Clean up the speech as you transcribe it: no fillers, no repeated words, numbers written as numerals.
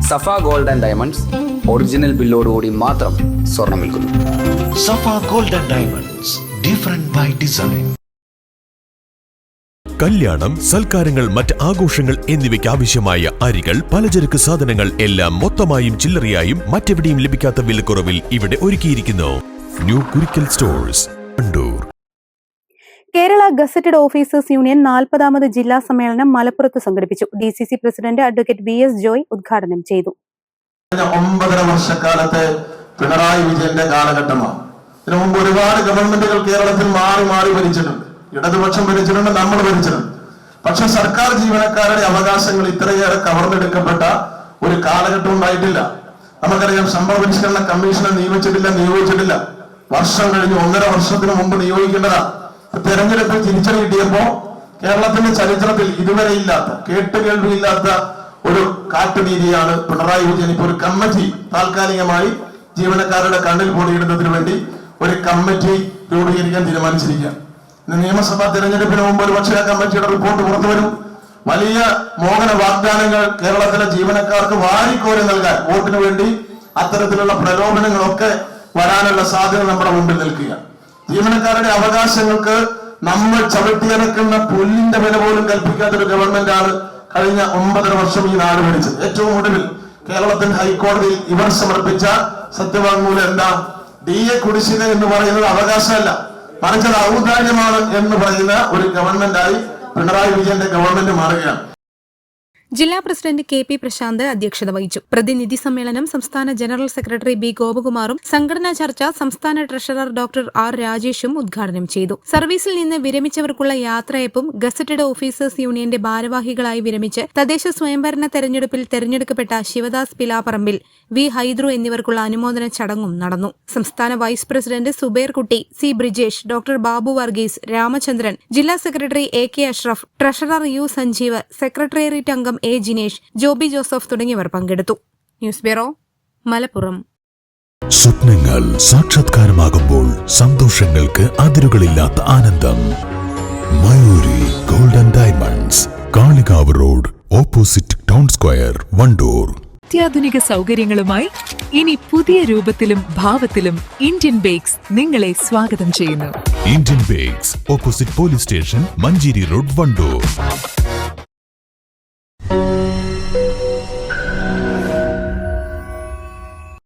Safa gold and diamonds original ബില്ലോടുകൂടി മാത്രം സ്വർണം വിൽക്കുന്നു. Safa gold and diamonds, different by design. കല്യാണം, സൽക്കാരങ്ങൾ, മറ്റ് ആഘോഷങ്ങൾ എന്നിവയ്ക്ക് ആവശ്യമായ അരികൾ, പലചരക്ക് സാധനങ്ങൾ എല്ലാം മൊത്തമായും ചില്ലറയായും മറ്റെവിടെയും ലഭിക്കാത്ത വിലക്കുറവിൽ ഇവിടെ ഒരുക്കിയിരിക്കുന്നു. New Kurikkal stores, Wandoor. Kerala gazetted officers union 40ാമത് ജില്ലാ സമ്മേളനം മലപ്പുറത്ത് സംഘടിപ്പിച്ചു. DCC president advocate BS Joy ഉദ്ഘാടനം ചെയ്തു. 9.5 വർഷക്കാലത്തെ പിണറായി വിജയന്റെ കാലഘട്ടമാണ്. ഇതിനു മുമ്പ് ഒരുപാട് ഗവൺമെന്റുകൾ കേരളത്തിൽ മാറി മാറി ഭരിച്ചിട്ടുണ്ട്. ഇടതുപക്ഷം ഭരിച്ചിട്ടുണ്ട്, നമ്മൾ ഭരിച്ചിട്ടുണ്ട്. പക്ഷെ സർക്കാർ ജീവനക്കാരുടെ അവകാശങ്ങൾ ഇത്രയേറെ കവർന്നെടുക്കപ്പെട്ട ഒരു കാലഘട്ടം ഉണ്ടായിട്ടില്ല. നമുക്കറിയാം, ശമ്പള പരിഷ്കരണ കമ്മീഷനെ നിയോഗിച്ചിട്ടില്ല. വർഷം കഴിഞ്ഞ് 1.5 വർഷത്തിന് മുമ്പ് നിയോഗിക്കേണ്ടതാ. തെരഞ്ഞെടുപ്പിൽ തിരിച്ചടി കിട്ടിയപ്പോ കേരളത്തിന്റെ ചരിത്രത്തിൽ ഇതുവരെ ഇല്ലാത്ത, കേട്ടുകേൾവിയില്ലാത്ത ഒരു കാട്ടുനീതിയാണ് പിണറായി വിജയൻ ഇപ്പോൾ ഒരു കമ്മിറ്റി താൽക്കാലികമായി ജീവനക്കാരുടെ കണ്ണിൽ പൊടിയിടുന്നതിന് വേണ്ടി ഒരു കമ്മിറ്റി രൂപീകരിക്കാൻ തീരുമാനിച്ചിരിക്കുക. നിയമസഭാ തെരഞ്ഞെടുപ്പിന് മുമ്പ് ഒരു പക്ഷേ ആ കമ്മിറ്റിയുടെ റിപ്പോർട്ട് പുറത്തു വരും. വലിയ മോഹന വാഗ്ദാനങ്ങൾ കേരളത്തിലെ ജീവനക്കാർക്ക് വാരിക്കോരി നൽകാൻ വോട്ടിന് വേണ്ടി അത്തരത്തിലുള്ള പ്രലോഭനങ്ങളൊക്കെ വരാനുള്ള സാധ്യത നമ്മുടെ മുമ്പിൽ നിൽക്കുക. ജീവനക്കാരുടെ അവകാശങ്ങൾക്ക് നമ്മൾ ചവിട്ടിയടക്കുന്ന പുല്ലിന്റെ വില പോലും കൽപ്പിക്കാത്തൊരു ഗവൺമെന്റാണ് കഴിഞ്ഞ 9.5 വർഷം ഈ നാട് ഭരിച്ചത്. ഏറ്റവും ഒടുവിൽ കേരളത്തിന്റെ ഹൈക്കോടതിയിൽ ഇവർ സമർപ്പിച്ച സത്യവാങ്മൂലം എന്താ? DA കുടിശ്ശിക എന്ന് പറയുന്നത് അവകാശമല്ല, മറിച്ചത് ഔദാര്യമാണ് എന്ന് പറയുന്ന ഒരു ഗവൺമെന്റായി പിണറായി വിജയന്റെ ഗവൺമെന്റ് മാറുകയാണ്. ജില്ലാ പ്രസിഡന്റ് KP പ്രശാന്ത് അധ്യക്ഷത വഹിച്ചു. പ്രതിനിധി സമ്മേളനം സംസ്ഥാന ജനറൽ സെക്രട്ടറി B ഗോപകുമാറും സംഘടനാ ചർച്ച സംസ്ഥാന ട്രഷറർ ഡോക്ടർ R രാജേഷും ഉദ്ഘാടനം ചെയ്തു. സർവീസിൽ നിന്ന് വിരമിച്ചവർക്കുള്ള യാത്രയപ്പും ഗസറ്റഡ് ഓഫീസേഴ്സ് യൂണിയന്റെ ഭാരവാഹികളായി വിരമിച്ച് തദ്ദേശ സ്വയംഭരണ തെരഞ്ഞെടുപ്പിൽ തെരഞ്ഞെടുക്കപ്പെട്ട ശിവദാസ് പിലാപ്പറമ്പിൽ, V ഹൈദ്രു എന്നിവർക്കുള്ള അനുമോദന ചടങ്ങും നടന്നു. സംസ്ഥാന vice president Zubair Kutty, C Brijesh, doctor Babu Varghese, Ramachandran, ജില്ലാ secretary AK Ashraf, treasurer U Sanjeev, secretariat അംഗം A ജിനേഷ്, ജോബി ജോസഫ് തുടങ്ങിയവർ പങ്കെടുത്തു. News bureau, Malappuram. സ്വപ്നങ്ങൾ സാക്ഷാത്കാരമാകുമ്പോൾ സന്തോഷങ്ങൾക്ക് അതിരുകളില്ലാത്ത ആനന്ദം. Mayuri gold and diamonds, Kalikavu road, opposite town square, Wandoor. അത്യാധുനിക സൗകര്യങ്ങളുമായി ഇനി പുതിയ രൂപത്തിലും ഭാവത്തിലും ഇന്ത്യൻ ബേക്സ് നിങ്ങളെ സ്വാഗതം ചെയ്യുന്നു. Indian bakes, opposite police station, Manjeri road, Wandoor.